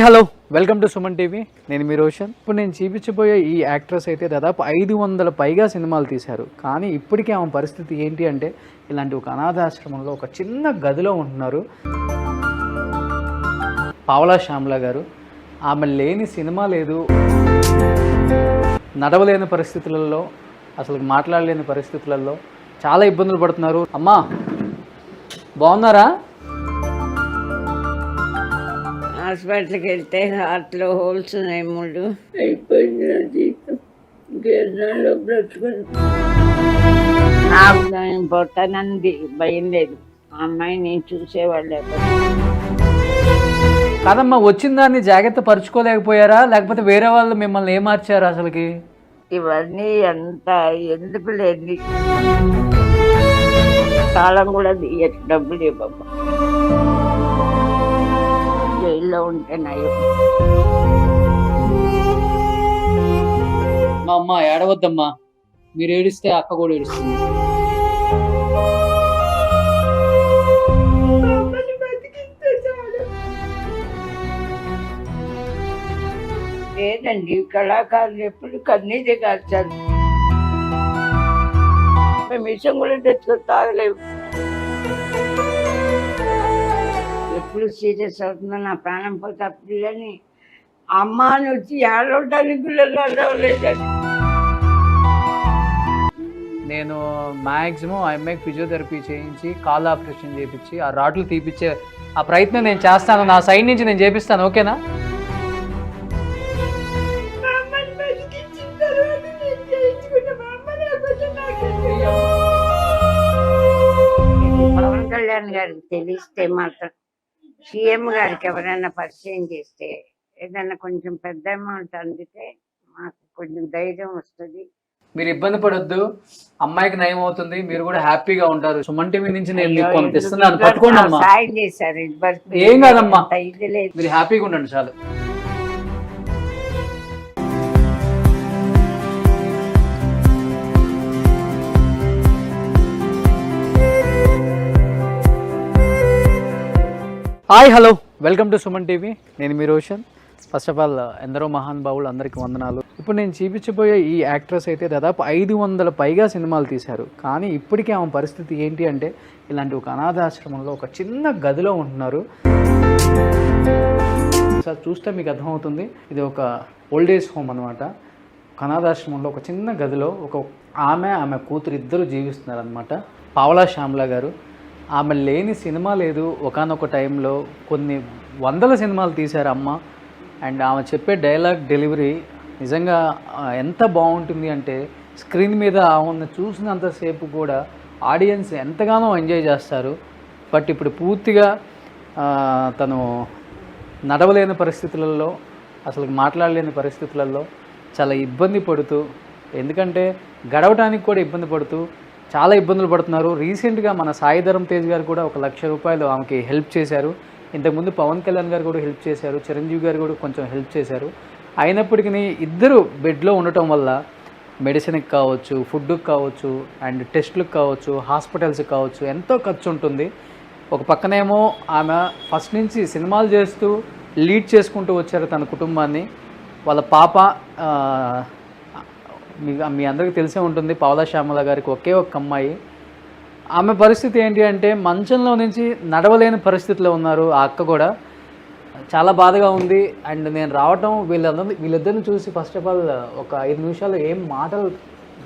Hello, welcome to Suman TV. నేను మీ రోషన్. ఇప్పుడు నేను చూపించబోయే ఈ యాక్ట్రెస్ అయితే దాదాపు 500 పైగా సినిమాలు తీశారు. కానీ ఇప్పటికీ ఆమె పరిస్థితి ఏంటి అంటే ఇలాంటి ఒక అనాథాశ్రమంలో ఒక చిన్న గదిలో ఉంటున్నారు. పావలా శ్యామ్లా గారు. ఆమె లేని సినిమా లేదు. నడవలేని పరిస్థితులలో, అసలు మాట్లాడలేని పరిస్థితులలో చాలా ఇబ్బందులు పడుతున్నారు. అమ్మా బాగున్నారా? హాస్పిటల్కి వెళ్తే హార్ట్లో హోల్స్ ఉన్నాయి, 3 అయిపోయింది నా జీవితం. ఇంకేళ్ళలో బ్రతుకుని నాకు దాని పొట్టనంది భయం లేదు. ఆ అమ్మాయిని చూసేవాళ్ళు కాదమ్మా, వచ్చిన దాన్ని జాగ్రత్త పరుచుకోలేకపోయారా, లేకపోతే వేరే వాళ్ళు మిమ్మల్ని ఏమార్చారు? అసలుకి ఇవన్నీ అంత ఎందుకు లేదు. కాలం కూడా తీయచ్చు, డబ్బులు ఇవ్వమ్మా. జైల్లో ఉంటే నయం. మా అమ్మ ఏడవద్దమ్మా, మీరు ఏడిస్తే అక్క కూడా ఏడుస్తుంది. లేదండి, కళాకారులు ఎప్పుడు కన్నీదే కాల్చారు. మేము విషయం కూడా తెచ్చుకొని తాగలేము. ఎప్పుడు సీరియస్ అవుతుందో నా ప్రాణం పోతే పిల్లని అమ్మ అని వచ్చి ఏడవడానికి పిల్లలు అడవలేదండి. నేను మ్యాక్సిమం ఆ అమ్మాయికి ఫిజియోథెరపీ చేయించి కాల్ ఆపరేషన్ చేయించి ఆ రాడ్లు తీపిచ్చే ఆ ప్రయత్నం నేను చేస్తాను. నా సైడ్ నుంచి నేను చేపిస్తాను, ఓకేనా? పవన్ కళ్యాణ్ గారికి తెలిస్తే మాత్రం, సీఎం గారికి ఎవరైనా పరిచయం చేస్తే, ఏదైనా కొంచెం పెద్ద అమౌంట్ అందితే మాకు కొంచెం ధైర్యం వస్తుంది. మీరు ఇబ్బంది పడొద్దు, అమ్మాయికి నయం అవుతుంది, మీరు కూడా హ్యాపీగా ఉంటారు. సుమన్ టీవీ నుంచి నేను మీకు కొంత ఇస్తున్నాను, పట్టుకోండి అమ్మా. సాయం చేశారు, ఏం కాదమ్మా, ఇది లేదు. మీరు హ్యాపీగా ఉండండి చాలు. Hi hello, welcome to Suman TV. నేను మీ రోషన్. ఫస్ట్ ఆఫ్ ఆల్ ఎందరో మహానుభావులు, అందరికీ వందనాలు. ఇప్పుడు నేను చూపించబోయే ఈ యాక్ట్రెస్ అయితే దాదాపు 500 పైగా సినిమాలు తీశారు. కానీ ఇప్పటికీ ఆమె పరిస్థితి ఏంటి అంటే ఇలాంటి ఒక అనాథాశ్రమంలో ఒక చిన్న గదిలో ఉంటున్నారు. సార్ చూస్తే మీకు అర్థమవుతుంది, ఇది ఒక ఓల్డ్ ఏజ్ హోమ్ అనమాట. అనాథాశ్రమంలో ఒక చిన్న గదిలో ఆమె కూతురు ఇద్దరు జీవిస్తున్నారు అనమాట. పావలా శ్యామ్లా గారు. ఆమె లేని సినిమా లేదు. ఒకానొక టైంలో కొన్ని 100 సినిమాలు తీశారు అమ్మ. అండ్ ఆమె చెప్పే డైలాగ్ డెలివరీ నిజంగా ఎంత బాగుంటుంది అంటే స్క్రీన్ మీద ఆమెను చూసినంతసేపు కూడా ఆడియన్స్ ఎంతగానో ఎంజాయ్ చేస్తారు. బట్ ఇప్పుడు పూర్తిగా తను నడవలేని పరిస్థితులలో, అసలు మాట్లాడలేని పరిస్థితులలో చాలా ఇబ్బంది పడుతూ, ఎందుకంటే గడవటానికి కూడా ఇబ్బంది పడుతూ చాలా ఇబ్బందులు పడుతున్నారు. రీసెంట్గా మన సాయి ధరమ్ తేజ్ గారు కూడా 1 లక్ష రూపాయలు ఆమెకి హెల్ప్ చేశారు. ఇంతకుముందు పవన్ కళ్యాణ్ గారు కూడా హెల్ప్ చేశారు, చిరంజీవి గారు కూడా కొంచెం హెల్ప్ చేశారు. అయినప్పటికీ ఇద్దరు బెడ్లో ఉండటం వల్ల మెడిసిన్కి కావచ్చు, ఫుడ్కి కావచ్చు, అండ్ టెస్టులకు కావచ్చు, హాస్పిటల్స్కి కావచ్చు ఎంతో ఖర్చు ఉంటుంది. ఒక పక్కనేమో ఆమె ఫస్ట్ నుంచి సినిమాలు చేస్తూ లీడ్ చేసుకుంటూ వచ్చారు తన కుటుంబాన్ని. వాళ్ళ పాప మీ అందరికీ తెలిసే ఉంటుంది, పావలా శ్యామల గారికి ఒకే ఒక అమ్మాయి. ఆమె పరిస్థితి ఏంటి అంటే మంచంలో నుంచి నడవలేని పరిస్థితిలో ఉన్నారు. ఆ అక్క కూడా చాలా బాధగా ఉంది. అండ్ నేను రావటం వీళ్ళిద్దరిని చూసి ఫస్ట్ ఆఫ్ ఆల్ ఒక 5 నిమిషాలు ఏం మాటలు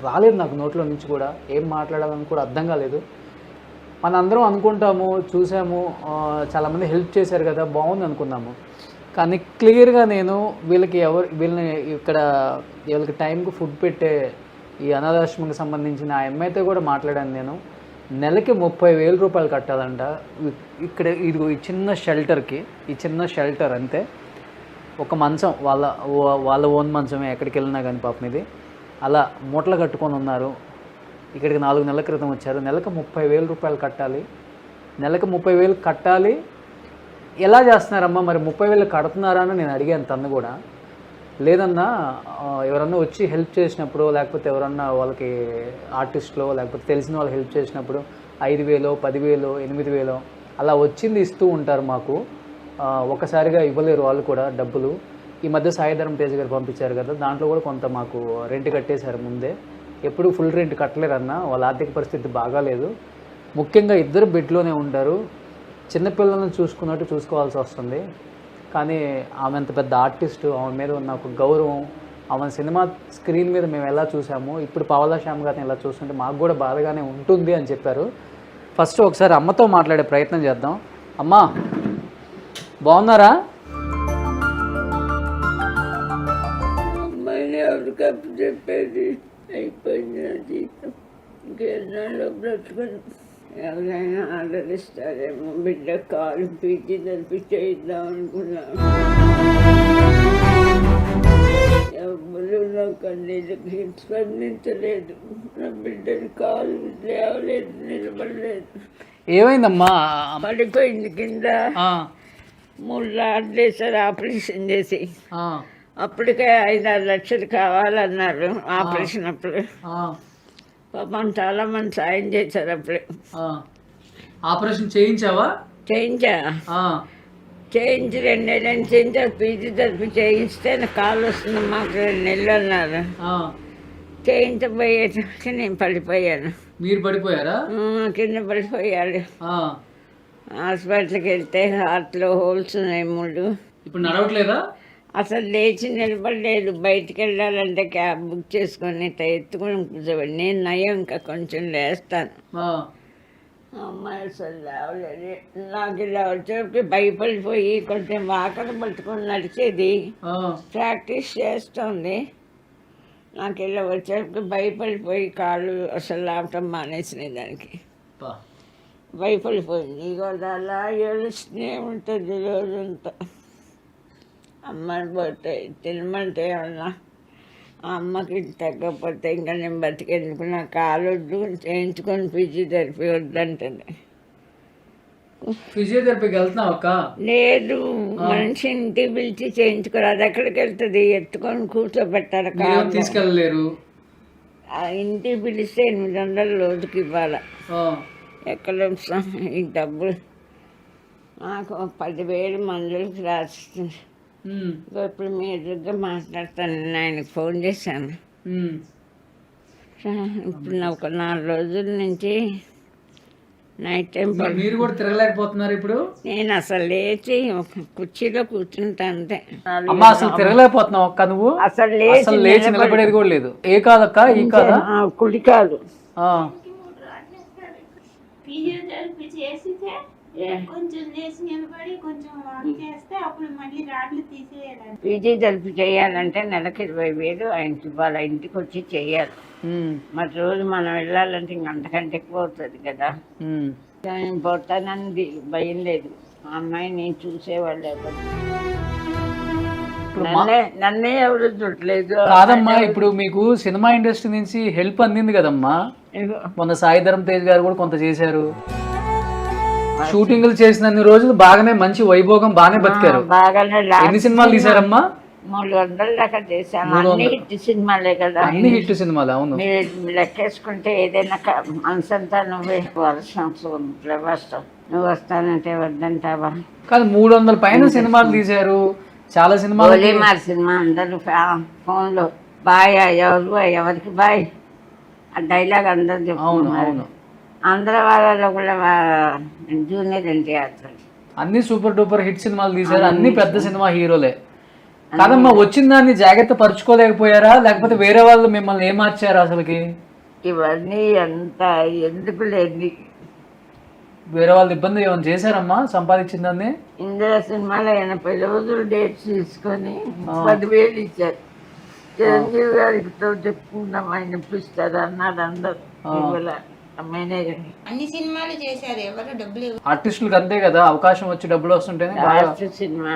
రాలేదు నాకు నోట్లో నుంచి కూడా. ఏం మాట్లాడాలని కూడా అర్థం కాలేదు. మనందరం అనుకుంటాము, చూసాము, చాలామంది హెల్ప్ చేశారు కదా, బాగుంది అనుకున్నాము. కానీ క్లియర్గా నేను వీళ్ళకి టైంకి ఫుడ్ పెట్టే ఈ అనాథాశ్రమంకి సంబంధించిన ఆ అమ్మాయితో కూడా మాట్లాడాను నేను. నెలకి 30,000 రూపాయలు కట్టాలంట. ఇక్కడ ఇది ఈ చిన్న షెల్టర్ అంతే. ఒక మంచం వాళ్ళ ఓన్ మంచమే, ఎక్కడికి వెళ్ళినా కానీ పాపం ఇది అలా మూటలు కట్టుకొని ఉన్నారు. ఇక్కడికి 4 నెలల క్రితం వచ్చారు. నెలకు 30,000 రూపాయలు కట్టాలి. నెలకు 30,000 కట్టాలి. ఎలా చేస్తున్నారమ్మా మరి, 30,000 కడుతున్నారా అని నేను అడిగాను. తను కూడా లేదన్నా, ఎవరన్నా వచ్చి హెల్ప్ చేసినప్పుడు, లేకపోతే ఎవరన్నా వాళ్ళకి ఆర్టిస్ట్లో లేకపోతే తెలిసిన వాళ్ళు హెల్ప్ చేసినప్పుడు 5,000, 10,000, 8,000 అలా వచ్చింది ఇస్తూ ఉంటారు మాకు. ఒకసారిగా ఇవ్వలేరు వాళ్ళు కూడా డబ్బులు. ఈ మధ్య సాయిధరం తేజ్ గారు పంపించారు కదా, దాంట్లో కూడా కొంత మాకు రెంట్ కట్టేశారు ముందే. ఎప్పుడు ఫుల్ రెంట్ కట్టలేరన్న, వాళ్ళ ఆర్థిక పరిస్థితి బాగాలేదు. ముఖ్యంగా ఇద్దరు బెడ్లోనే ఉంటారు, చిన్నపిల్లలను చూసుకున్నట్టు చూసుకోవాల్సి వస్తుంది. కానీ ఆమె అంత పెద్ద ఆర్టిస్టు, ఆమె మీద ఉన్న ఒక గౌరవం, ఆమె సినిమా స్క్రీన్ మీద మేము ఎలా చూసామో ఇప్పుడు పావలా శ్యామ్ గారిని ఎలా చూస్తుంటే మాకు కూడా బాధగానే ఉంటుంది అని చెప్పారు. ఫస్ట్ ఒకసారి అమ్మతో మాట్లాడే ప్రయత్నం చేద్దాం. అమ్మా బాగున్నారా? అమ్మాయిని ఎవరికప్పుడు చెప్పేది, అయిపోయింది నా జీవితం, ఇంకేనాళ్ళు బ్రతుకుని ఎవరైనా ఆదరిస్తారేమో. బిడ్డ కాలు పీచి తలిపి చేయిద్దాం అనుకున్నాను. ఎవరు నా కన్నీళ్ళకి స్పందించలేదు. నా బిడ్డని కాలు లేవలేదు, నిలబడలేదు. ఏమైందమ్మా? పడిపోయింది కింద. 3 లాట్లు ఆపరేషన్ చేసి, అప్పటికే 5-6 లక్షలు కావాలన్నారు ఆపరేషన్ అప్పుడు. పాపం చాలా మంది సాయం చేశారు అప్పుడే. ఆపరేషన్ చేయించావా? చేయించి 2 నెలలు చేయించా. పీజీ తరఫు చేయిస్తే నా కాలు వస్తుంది, మాకు 2 నెలలు అన్నారు. చేయించబోయేసరికి నేను పడిపోయాను. మీరు పడిపోయారా? కింద పడిపోయాడు. హాస్పిటల్కి వెళ్తే హార్ట్లో హోల్స్ ఉన్నాయి 3. ఇప్పుడు నడవట్లేదా? అసలు లేచి నిలబడలేదు. బయటికి వెళ్ళాలంటే క్యాబ్ బుక్ చేసుకొని ఎత్తుకొని కూర్చోబడి. నేను నయం, ఇంకా కొంచెం లేస్తాను. అమ్మాయి అసలు లేవలేదు. నాకు ఇలా వచ్చేప్పటికి భయపడిపోయి కొంచెం వాకలు పట్టుకొని నడిచేది, ప్రాక్టీస్ చేస్తుంది. నాకు ఇలా వచ్చేప్పటికి భయపడిపోయి కాళ్ళు అసలు లావటం మానేసినాయి. దానికి భయపడిపోయింది. ఇక అలా ఏడుస్తూనే ఉంటుంది రోజంతా. అమ్మని పోతే తినమంటే ఏమన్నా ఆ అమ్మకి తగ్గకపోతే ఇంకా నేను బతికేందుకు, నా కాలు వద్దు, చేయించుకొని ఫిజియోథెరపీ వద్దంటుంది. ఫిజియోథెరపీకి వెళ్తున్నావు అక్క? లేదు, మనిషి ఇంటికి పిలిచి చేయించుకోరు. అది ఎక్కడికి వెళ్తుంది? ఎత్తుకొని కూర్చోబెట్టాలి. కాలు తీసుకెళ్ళలేరు. ఇంటికి పిలిస్తే 800 రోజుకి ఇవ్వాలి. ఎక్కడ ఈ డబ్బులు నాకు 10,000 మందులకు రాసిస్తుంది. ఇప్పుడు మీ ఎదురుగా మాట్లాడతాను. ఆయనకు ఫోన్ చేశాను. ఇప్పుడు నాకు 4 రోజుల నుంచి నైట్ టైం. మీరు కూడా తిరగలేకపోతున్నారు ఇప్పుడు? నేను అసలు లేచి ఒక కుర్చీలో కూర్చుంటా అంతే. అమ్మా అసలు తిరగలేకపోతున్నావు అక్క నువ్వు? అసలు లేచి నిలబడేది కూడా లేదు. ఏ కాదక్క? ఈ కాదా? కుడి కాదు. ఫిజియోథెరపీ చేసితే కొంచెం లేచి నిలబడి కొంచెం వాక్ చేస్తే అప్పుడు మళ్ళీ రాడ్లు తీసేయాలి. ఫిజియోథెరపీ చేయాలంటే నెలకు 20,000 ఆయనకి ఇవ్వాలి. ఇంటికి వచ్చి చెయ్యాలి. మరి రోజు మనం వెళ్ళాలంటే ఇంక అంతకంటే ఎక్కువ అవుతుంది కదా. నేను పోతానని భయం లేదు. ఆ అమ్మాయిని చూసేవాళ్ళు ఎవరు, నన్నే ఎవరు చూడలేదు. కాదమ్మా, ఇప్పుడు మీకు సినిమా ఇండస్ట్రీ నుంచి హెల్ప్ అందింది కదమ్మా. మొన్న సాయిధరం తేజ్ గారు కూడా కొంత చేశారు. షూటింగ్లు చేసినన్ని రోజులు బాగానే మంచి వైభోగం బాగానే బతికారు. ఎన్ని సినిమాలు తీసారమ్మా? 300 దాకా చేశాను. అన్ని హిట్ సినిమాలే కదా. అన్ని హిట్ సినిమాలు. అవును, మీరు లెక్కేసుకుంటే ఏదైనా మనసంతా నువ్వే. వర్షం ప్రభాస్తో నువ్వు వస్తానంటే వద్దంటావా? కాదు, 300 పైన సినిమాలు తీశారు. చాలా సినిమాలు. మరి సినిమా అందరూ ఫోన్లో బాయ్, ఎవరికి బాయ్ ఆ డైలాగ్ అందరు చెప్తున్నారు. ఆంధ్ర వాళ్ళలో కూడా జూనియర్ ఎన్టీఆర్ అన్ని సూపర్ డూపర్ హిట్ సినిమాలు తీశారు. అన్ని పెద్ద సినిమా హీరోలే. కాదమ్మా, వచ్చిన దాన్ని జాగ్రత్త పరుచుకోలేకపోయారా? లేకపోతే వేరే వాళ్ళు మిమ్మల్ని ఏమార్చారా అసలుకి? ఇవన్నీ అంత ఎందుకు లేదు. వేరే వాళ్ళు ఇబ్బంది ఏమైనా చేశారమ్మా సంపాదించిందాన్ని? ఇందులో సినిమాలో 80 రోజులు డేట్స్ తీసుకొని 10,000 ఇచ్చారు. చిరంజీవి గారికి చెప్పుకుందాం, ఆయన ఇప్పిస్తారు అన్నారు అందరు. అన్ని సినిమాలు చేశారు, ఎవరు డబ్బులు. ఆర్టిస్టులకు అంతే కదా, అవకాశం వచ్చి డబ్బులు వస్తుంటేనే. లాస్ట్ సినిమా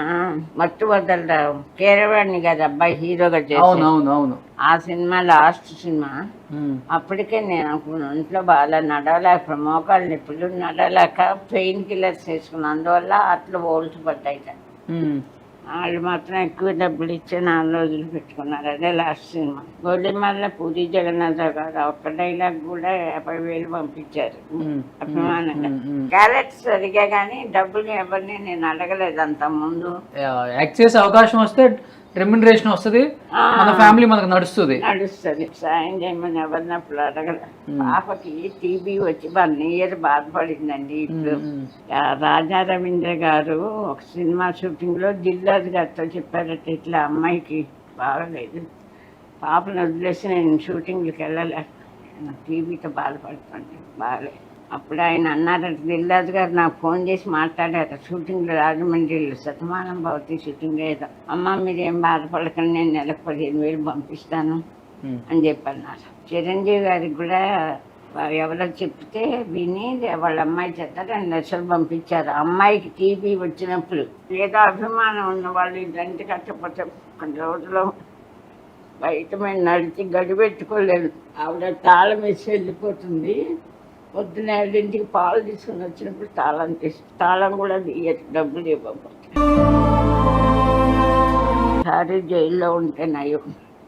మట్టు వదల కేరవాణి గారు అబ్బాయి హీరోగా చేశారు. అవును, ఆ సినిమా లాస్ట్ సినిమా. అప్పటికే నేను ఇంట్లో బాగా నడవలేక, మోకాళ్ళు నొప్పులు, నడవలేక పెయిన్ కిల్లర్స్ వేసుకున్నాను. అందువల్ల అట్లా ఓల్స్ పడ్డాయి. వాళ్ళు మాత్రం ఎక్కువ డబ్బులు ఇచ్చి 4 రోజులు పెట్టుకున్నారు. అదే లాస్ట్ సినిమా. గొల్లిమల్ల పూరి జగన్నాథరావు గారు ఒక్క డైలాగ్ కూడా 50,000 పంపించారు అభిమానంగా. క్యారెక్టర్ సరిగా కానీ డబ్బులు ఎవరిని నేను అడగలేదు అంత ముందు. యాక్ట్ చేసే అవకాశం వస్తే రెమ్యునరేషన్ వస్తుంది, మన ఫ్యామిలీ మనకు నడుస్తుంది. సాయం చేయమని ఎవరినప్పుడు అడగల. పాపకి టీబీ వచ్చి 1 year బాధపడిందండి. ఇప్పుడు రాజా రవీంద్ర గారు ఒక సినిమా షూటింగ్ లో దిల్రాజు గారితో చెప్పారట, ఇట్లా అమ్మాయికి బాగలేదు, పాపను వదిలేసి నేను షూటింగ్కి వెళ్ళలేక టీబీతో బాధపడుతుంది, బాగలేదు. అప్పుడు ఆయన అన్నారట, దిల్రాజు గారు నాకు ఫోన్ చేసి మాట్లాడారు షూటింగ్లో, రాజమండ్రిలో శతమానం భవతి షూటింగ్ ఏదో. అమ్మ మీరేం బాధపడకండి, నేను నెలకు 15,000 పంపిస్తాను అని చెప్పన్నారు. చిరంజీవి గారికి కూడా ఎవరో చెప్తే విని వాళ్ళ అమ్మాయి చేత 2 లక్షలు పంపించారు. అమ్మాయికి టీబీ వచ్చినప్పుడు ఏదో అభిమానం ఉన్న వాళ్ళు ఇలాంటి కష్టపడితే కొన్ని రోజులు బయట మేము నడిచి గడిపెట్టుకోలేదు. ఆవిడ తాళం వేసి వెళ్ళిపోతుంది. పొద్దున 7ంటికి పాలు తీసుకుని వచ్చినప్పుడు తాళం కూడా డబ్బులు ఇవ్వకపోతే. సారీ జైల్లో ఉంటే నయం,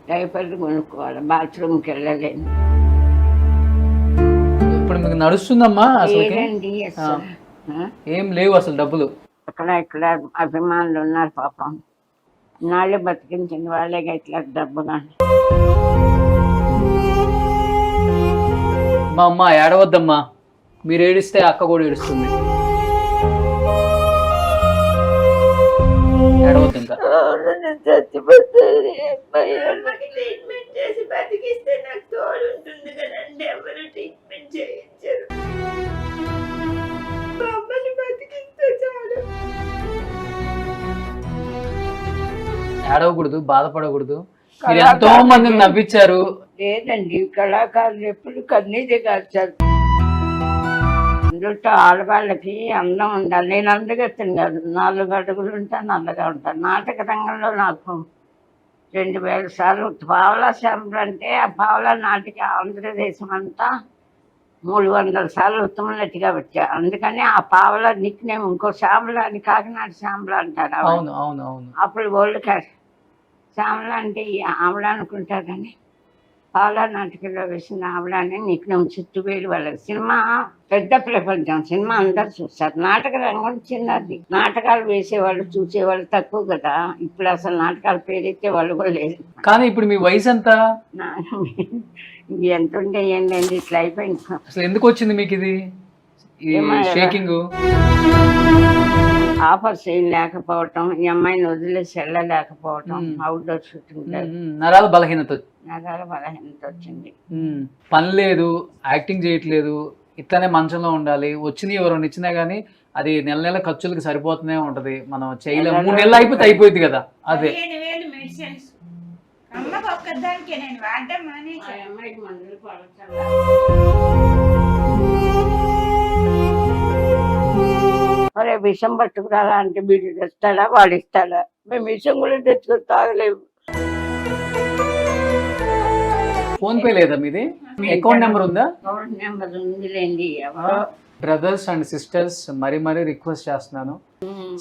డైపర్లు కొనుక్కోవాలి, బాత్రూమ్కి వెళ్ళలేను. ఇప్పుడు మీకు నడుస్తుందమ్మా? లేదండి, ఏం లేవు అసలు డబ్బులు. ఇక్కడ అభిమానులు ఉన్నారు పాపం, నాళ్ళే బతికించిన వాళ్ళేగా ఇట్లా డబ్బు. కానీ మా అమ్మ ఏడవద్దమ్మా, మీరు ఏడిస్తే అక్క కూడా ఏడుస్తుంది. ఏడవద్దు ఇంకా. ట్రీట్మెంట్ చేసి బతికిస్తే నాకు తోడు ఉంటుంది కదండి, ఎవరు ట్రీట్మెంట్ చేయించారు. మమ్మల్ని బతికిస్తే చాలు. ఏడవకూడదు, బాధపడకూడదు. మీరు ఎంతో మందిని నవ్వించారు. లేదండి, కళాకారులు ఎప్పుడు కన్నీటి కాల్చారు. అందులో ఆడవాళ్ళకి అందం ఉండాలి. నేను అందగెత్తాను కాదు, 4 అడుగులు ఉంటాను, నల్లగా ఉంటాను. నాటక రంగంలో నాకు 2,000 సార్లు పావలా శ్యామలు అంటే ఆ పావలా నాటికి ఆంధ్రదేశం అంతా 300 సార్లు ఉత్తమ నటిగా వచ్చా. అందుకని ఆ పావలా నిక్ నేమ్ ఇంకో శ్యామల అని కాకినాడ శ్యామల అంటారు. అవును అవును అవును. అప్పుడు వరల్డ్ క్లాస్ శ్యామల అంటే ఆవిడ అనుకుంటారు, కానీ పావలా నాటికలో వేసిన ఆవిడని నిక్ నేమ్ చుట్టువేలు వాళ్ళకి. సినిమా పెద్ద ప్రపంచం, సినిమా అందరు చూస్తారు. నాటక రంగం చిన్నది, నాటకాలు వేసేవాళ్ళు చూసేవాళ్ళు తక్కువ కదా. ఇప్పుడు అసలు నాటకాలు పేరెత్తే వాళ్ళు కూడా లేదు. కానీ ఇప్పుడు మీ వయసు ఎంత? ఎంత ఉంటే ఏంటండి, ఇట్లా అయిపోయింది. అసలు ఎందుకు వచ్చింది మీకు ఇది షేకింగ్? ఆఫర్స్ ఏం లేకపోవటం, ఈ అమ్మాయిని వదిలేసి వెళ్ళలేకపోవటం, అవుట్డోర్ షూటింగ్, నరాల బలహీనత వచ్చింది. పని లేదు, యాక్టింగ్ చేయట్లేదు, ఇట్లానే మంచంలో ఉండాలి. వచ్చినాయి ఎవరైనా ఇచ్చినా గానీ అది నెల ఖర్చులకు సరిపోతూనే ఉంటది. మనం చేయలేము. 3 నెలలు అయిపోతే అయిపోయింది కదా. అదే 15,000 మెడిసిన్స్ అమ్మకు ఒక్కదానికే నేను వాడడం మానేసి. అమ్మాయికి మందులు పడతాను. మరే విషం పట్టుకురాలా అంటే వీడు తెస్తాడా, వాడు ఇస్తాడా? మేము విషం కూడా తెచ్చుకొని తాగలేము. ఫోన్ పే లేదా మీది? అకౌంట్ నెంబర్ ఉందా? అకౌంట్ నెంబర్ ఉందిలేండి. ఎవరో బ్రదర్స్ అండ్ సిస్టర్స్ మరీ రిక్వెస్ట్ చేస్తున్నాను,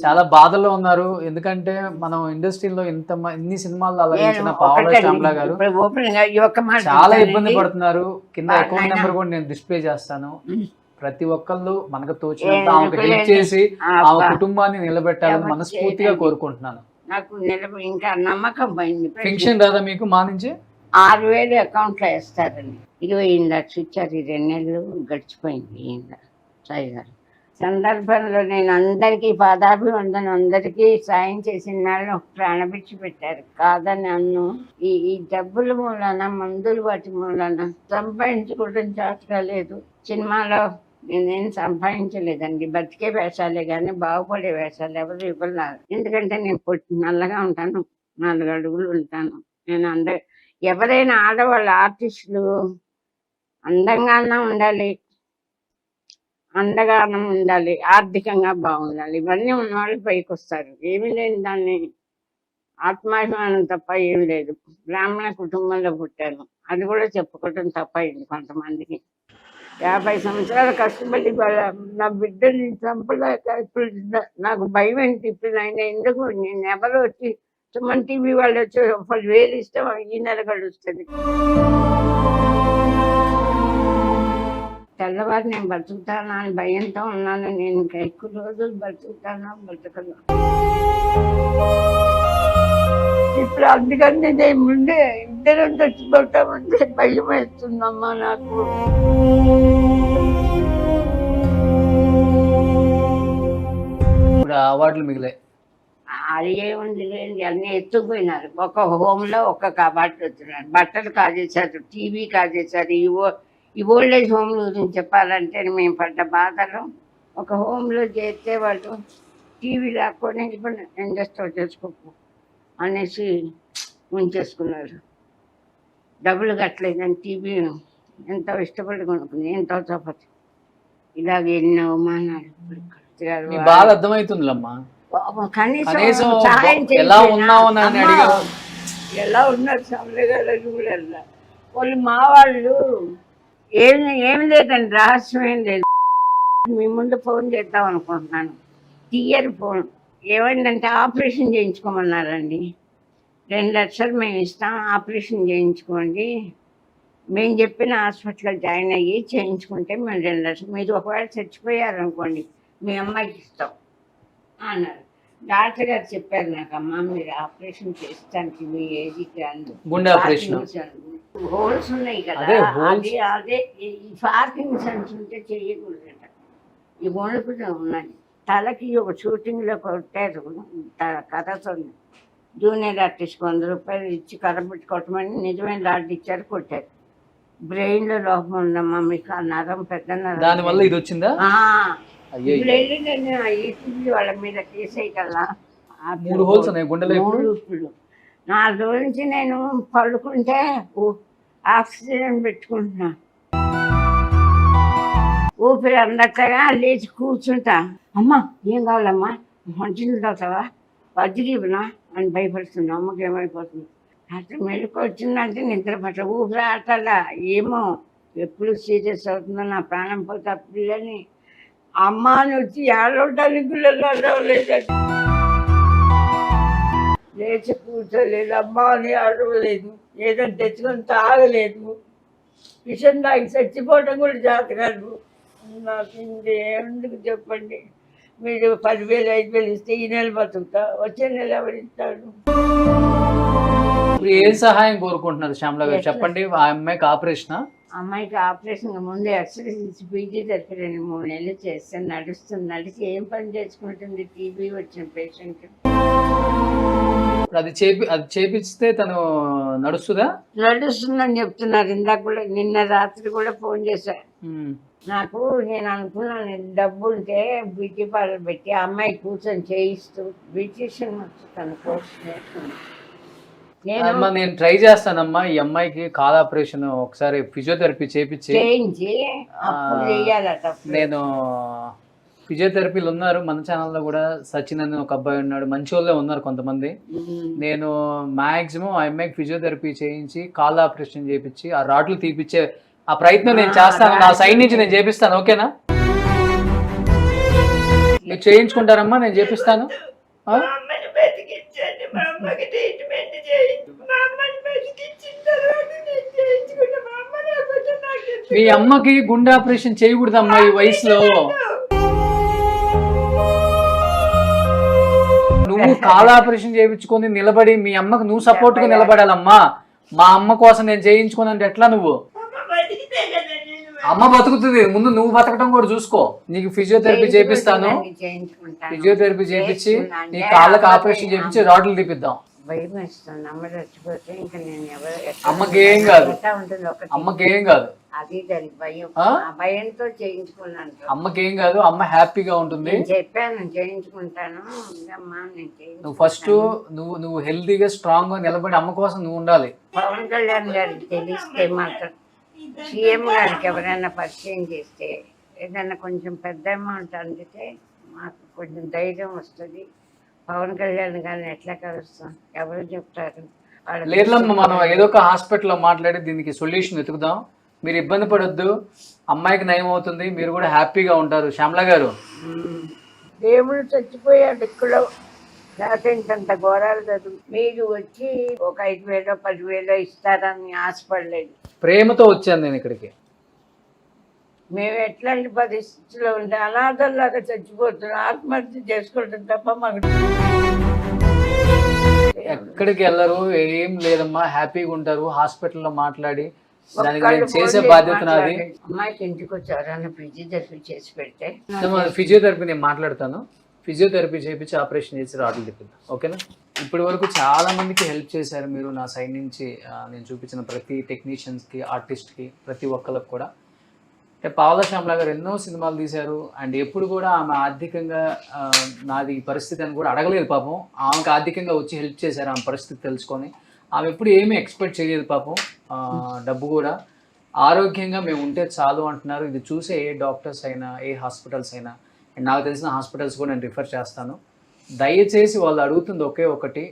చాలా బాధల్లో ఉన్నారు. ఎందుకంటే మనం ఇండస్ట్రీలో ఇన్ని సినిమాలు అలరించిన పావలా శ్యామల గారు చాలా ఇబ్బంది పడుతున్నారు. కింద అకౌంట్ నెంబర్ కూడా నేను డిస్ప్లే చేస్తాను. ప్రతి ఒక్కళ్ళు మనకు తోచినంత ఆమెకు హెల్ప్ చేసి ఆమె కుటుంబాన్ని నిలబెట్టాలని మనస్ఫూర్తిగా కోరుకుంటున్నాను. నాకు ఇంకా నమ్మకం పోయింది. పెన్షన్ రాదా మీకు? మా నుంచి 6,000 అకౌంట్లో వేస్తారండి. 20 లక్షలు ఇచ్చారు. 2 నెలలు గడిచిపోయింది. సాయి గారు సందర్భంలో నేను అందరికీ పాదాభివందనం, అందరికీ సాయం చేసిన వాళ్ళు ప్రాణభిక్ష పెట్టారు. కాదని అన్ను ఈ డబ్బుల మూలన, మందులు వాటి మూలన సంపాదించుకోవడం చేతకాలేదు. సినిమాలో నేనేం సంపాదించలేదండి, బతికే వేషాలే కానీ బాగుపడే వేషాలు ఎవరు ఇవ్వలేదు. ఎందుకంటే నేను నల్లగా ఉంటాను, 4 అడుగులు ఉంటాను. నేను ఎవరైనా ఆడవాళ్ళు ఆర్టిస్టులు అందంగానే ఉండాలి, అందగానం ఉండాలి, ఆర్థికంగా బాగుండాలి. ఇవన్నీ ఉన్నవాళ్ళు పైకి వస్తారు. ఏమీ లేని దాన్ని ఆత్మాభిమానం తప్ప ఏం లేదు. బ్రాహ్మణ కుటుంబంలో పుట్టాను, అది కూడా చెప్పుకోవటం తప్ప అయింది కొంతమందికి. 50 సంవత్సరాలు కష్టపడి నా బిడ్డని చంపలేక ఇప్పుడు నాకు భయం ఏంటి ఇప్పుడు ఆయన ఎందుకు నేను ఎవరు వచ్చి సుమన్ టీవీ వాళ్ళు వచ్చి 10,000 ఇష్టం ఈ నెల గడుస్తుంది. తెల్లవారు నేను బతుకుతానా అని భయంతో ఉన్నాను. నేను ఇంకా ఎక్కువ రోజులు బతుకుతానా బతకను. ఇప్పుడు అందుకని నేను ముందే ఇద్దరం చచ్చిపోతామంటే భయం వేస్తుందమ్మా నాకు. ఇప్పుడు అవార్డులు మిగిలాయి. అది ఏముంది లేండి, అన్నీ ఎత్తుకుపోయినారు. ఒక హోమ్లో ఒక కబాట్ వచ్చినారు, బట్టలు కాజేశారు, టీవీ కాజేశారు. ఈ ఓల్డ్ ఏజ్ హోమ్ గురించి చెప్పాలంటే మేము పడ్డ బాధలు. ఒక హోమ్లో చేస్తే వాళ్ళు టీవీ లాక్కొని ఇండస్ట్రీ చేసుకోకు అనేసి ఉంచేసుకున్నారు. డబ్బులు కట్టలేదని టీవీ ఎంతో ఇష్టపడి కొనుక్కుంది, ఎంతో చప్పటి. ఇలాగ ఎన్నో అవమానాలు. నీ బాధ అర్థమవుతుందిలమ్మా. కనీసం సహాయం ఎలా ఉన్నావు అని అడిగావు. ఎలా ఉన్నారు సమలగారు కూడా. వాళ్ళు మా వాళ్ళు ఏమి లేదండి, రహస్యం ఏం లేదు. మీ ముందు ఫోన్ చేద్దాం అనుకుంటున్నాను, తీయరు ఫోన్. ఏమైందంటే ఆపరేషన్ చేయించుకోమన్నారండి. 2 లక్షలు మేము ఇస్తాం, ఆపరేషన్ చేయించుకోండి. మేము చెప్పిన హాస్పిటల్లో జాయిన్ అయ్యి చేయించుకుంటే మేము 2 లక్షలు, మీరు ఒకవేళ చచ్చిపోయారనుకోండి మీ అమ్మాయికి ఇస్తాం అన్నారు. డాక్టర్ గారు చెప్పారు నాకు, అమ్మ మీరు ఆపరేషన్ చేస్తానికి మీ ఏది కాదు, గుండె ఆపరేషన్, హోల్స్ ఉన్నాయి కదా, అదే ఈ పార్కింగ్ సెన్స్ ఉంటే చెయ్యకూడదట. ఈ వణుకులు ఉన్నాయి. తలకి ఒక షూటింగ్లో కొట్టారు కథతో. జూనియర్ ఆర్టిస్ట్ 100 రూపాయలు ఇచ్చి కర్రబెట్టి కొట్టమని నిజమైన లాడ్ ఇచ్చారు, కొట్టారు. బ్రెయిన్లో లోపం ఉందమ్మా మీకు, ఆ నరం పెద్ద నరం. దానివల్ల ఇది వచ్చిందా? వాళ్ళ మీద కేసే కదా. 3 హోల్స్ ఉన్నాయి గుండెలో. 3 4 రోజుల నుంచి నేను పడుకుంటే ఆక్సిజన్ పెట్టుకుంటున్నా, ఊపిరి అందట్లుగా లేచి కూర్చుంటా. అమ్మ ఏం కావాలమ్మా, మంచినీళ్ళు తాగుతావా, వజ్రీవనా అని భయపడుతున్నా. అమ్మకి ఏమైపోతుంది అట్లా మెలకు వచ్చిందంటే నిద్ర పట్ల ఊపిరి ఆటలా. ఏమో ఎప్పుడు సీరియస్ అవుతుందో, నా ప్రాణం పోతే ఆ పిల్లని అమ్మ అని వచ్చి ఏడవడానికి కూడా లేదండి. లేచి కూర్చోలేదు, అమ్మ అని అడవలేదు, ఏదైనా తెచ్చుకొని తాగలేదు, విషయం తాగి చచ్చిపోవడం కూడా జాతకాలు. నాకు ఇంకేందుకు చెప్పండి. మీరు 10,000 5,000 ఇస్తే ఈ నెల బతుకుతా, వచ్చే నెల ఎవరు ఇస్తాడు? ఏ సహాయం కోరుకుంటున్నారు శ్యామల గారు చెప్పండి. ఆ అమ్మాయికి ఆపరేషన్, అమ్మాయికి ఆపరేషన్ ముందే ఎక్స్రే తీసి పీజీ దగ్గర 2-3 నెలలు చేస్తే నడుస్తుంది. నడిచి ఏం పని చేసుకుంటుంది టీబీ వచ్చిన పేషెంట్. అది చేపిస్తే తను నడుస్తుందా? నడుస్తుందని చెప్తున్నారు. ఇందాక కూడా నిన్న రాత్రి కూడా ఫోన్ చేశా నాకు. నేను అనుకున్నాను డబ్బు ఉంటే బ్యూటీ పార్లర్ పెట్టి ఆ అమ్మాయి కూర్చొని చేయిస్తూ బ్యూటీషియన్ తను కోర్స్ నేర్చుకున్నాను. నేను ట్రై చేస్తానమ్మా. ఈ అమ్మాయికి కాల్ ఆపరేషన్ ఒకసారి ఫిజియోథెరపీ చేయించి నేను ఫిజియోథెరపీలు ఉన్నారు మన ఛానల్లో కూడా. సచిన్ అని ఒక అబ్బాయి ఉన్నాడు, మంచి వాళ్ళే ఉన్నారు కొంతమంది. నేను మాక్సిమం ఆ అమ్మాయికి ఫిజియోథెరపీ చేయించి కాల్ ఆపరేషన్ చేయించి ఆ రాడ్లు తీపిచ్చే ఆ ప్రయత్నం నేను చేస్తాను. నా సైడ్ నుంచి నేను చేపిస్తాను. ఓకేనా? మీరు చేయించుకుంటారమ్మా, నేను చేపిస్తాను. మీ అమ్మకి గుండె ఆపరేషన్ చేయకూడదమ్మా ఈ వయసులో. నువ్వు కాల్ ఆపరేషన్ చేయించుకొని నిలబడి మీ అమ్మకు నువ్వు సపోర్ట్ గా నిలబడాలమ్మా. మా అమ్మ కోసం నేను చేయించుకోనంటే ఎట్లా? నువ్వు అమ్మ బతుకుతుంది, ముందు నువ్వు బతకడం కూడా చూసుకో. నీకు ఫిజియోథెరపీ చేపిస్తాను, ఫిజియోథెరపీ చేపించి నీ కాళ్ళకి ఆపరేషన్ చేపించి రాడ్లు తీపిద్దాం. అమ్మకి ఏం కాదు, అమ్మకి ఏం కాదు, అమ్మకి ఏం కాదు. అమ్మ హ్యాపీగా ఉంటుంది. చెప్పాను చేయించుకుంటాను. నువ్వు ఫస్ట్ నువ్వు హెల్తీగా స్ట్రాంగ్ గా నిలబడి అమ్మ కోసం నువ్వు ఉండాలి. పవన్ కళ్యాణ్ గారికి తెలిస్తే మాత్రం సీఎం గారికి ఎవరైనా పరిచయం చేస్తే ఏదైనా కొంచెం పెద్ద అమౌంట్ అందితే మాకు కొంచెం ధైర్యం వస్తుంది. పవన్ కళ్యాణ్ గారిని ఎట్లా కలుస్తాం, ఎవరు చెప్తారు? లేదమ్మా, మనం ఏదో ఒక హాస్పిటల్లో మాట్లాడి దీనికి సొల్యూషన్ వెతుకుదాం. మీరు ఇబ్బంది పడొద్దు, అమ్మాయికి నయం అవుతుంది, మీరు కూడా హ్యాపీగా ఉంటారు. శ్యామల గారు దేవుడు చచ్చిపోయాడు ఇక్కడ, ఇంతంత ఘోరాలు చదువు మీరు వచ్చి ఒక 5,000 10,000 ఇస్తారని ఆశపడలేదు. ప్రేమతో వచ్చాను నేను ఇక్కడికి. మేము ఎట్లాంటి పరిస్థితిలో ఉంటే అనాథల్లాగా చచ్చిపోతున్నాం, ఆత్మహత్య చేసుకుంటాం తప్ప మాకు ఎక్కడికి వెళ్ళరు, ఏం లేదమ్మా, హ్యాపీగా ఉంటారు. హాస్పిటల్లో మాట్లాడి దానికి నేను చేసే బాధ్యత నాది. అమ్మాయికి ఇంటికి వచ్చారని ఫిజియోథెరపీ చేసి పెడితే ఫిజియోథెరపీ నేను మాట్లాడతాను, ఫిజియోథెరపీ చేయించి ఆపరేషన్ చేసి రాడ్లు తిప్పిద్దాం, ఓకేనా? ఇప్పటి వరకు చాలా మందికి హెల్ప్ చేశారు మీరు నా సైడ్ నుంచి. నేను చూపించిన ప్రతి టెక్నీషియన్స్కి, ఆర్టిస్ట్కి, ప్రతి ఒక్కరికి కూడా. అంటే పావలా శ్యామల గారు ఎన్నో సినిమాలు తీశారు అండ్ ఎప్పుడు కూడా ఆమె ఆర్థికంగా నాది ఈ పరిస్థితి అని కూడా అడగలేదు పాపం. ఆమెకు ఆర్థికంగా వచ్చి హెల్ప్ చేశారు ఆమె పరిస్థితి తెలుసుకొని. ఆమె ఎప్పుడు ఏమీ ఎక్స్పెక్ట్ చేయలేదు పాపం, డబ్బు కూడా. ఆరోగ్యంగా మేము ఉంటే చాలు అంటున్నారు. ఇది చూసే ఏ డాక్టర్స్ అయినా, ఏ హాస్పిటల్స్ అయినా, అండ్ నాకు తెలిసిన హాస్పిటల్స్ కూడా నేను రిఫర్ చేస్తాను. దయచేసి వాళ్ళు అడుగుతుంది ఒకే ఒకటి,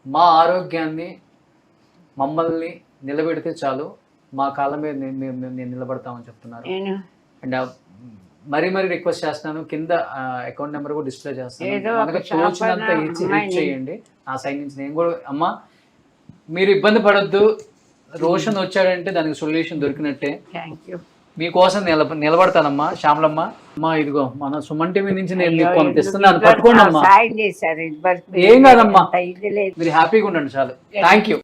మా ఆరోగ్యాన్ని మమ్మల్ని నిలబెడితే చాలు, మా కాళ్ళ మీద నేను నిలబడతామని చెప్తున్నారు. అండ్ మరీ రిక్వెస్ట్ చేస్తున్నాను, కింద అకౌంట్ నెంబర్ కూడా డిస్ప్లే చేస్తాను, మనకు తోచినంత ఇచ్చి హెల్ప్ చేయండి నా సైడ్ నుంచి. నేను కూడా అమ్మ మీరు ఇబ్బంది పడొద్దు, రోషన్ వచ్చాడంటే దానికి సొల్యూషన్ దొరికినట్టే. మీకోసం నిలబడతానమ్మా శ్యామలమ్మ. అమ్మా ఇదిగో మన సుమన్ టీవీ నుంచి నేను మీకు కొంత ఇస్తున్నాను, పట్టుకోండి అమ్మా. ఏం కాదమ్మా, మీరు హ్యాపీగా ఉండండి చాలు. Thank you.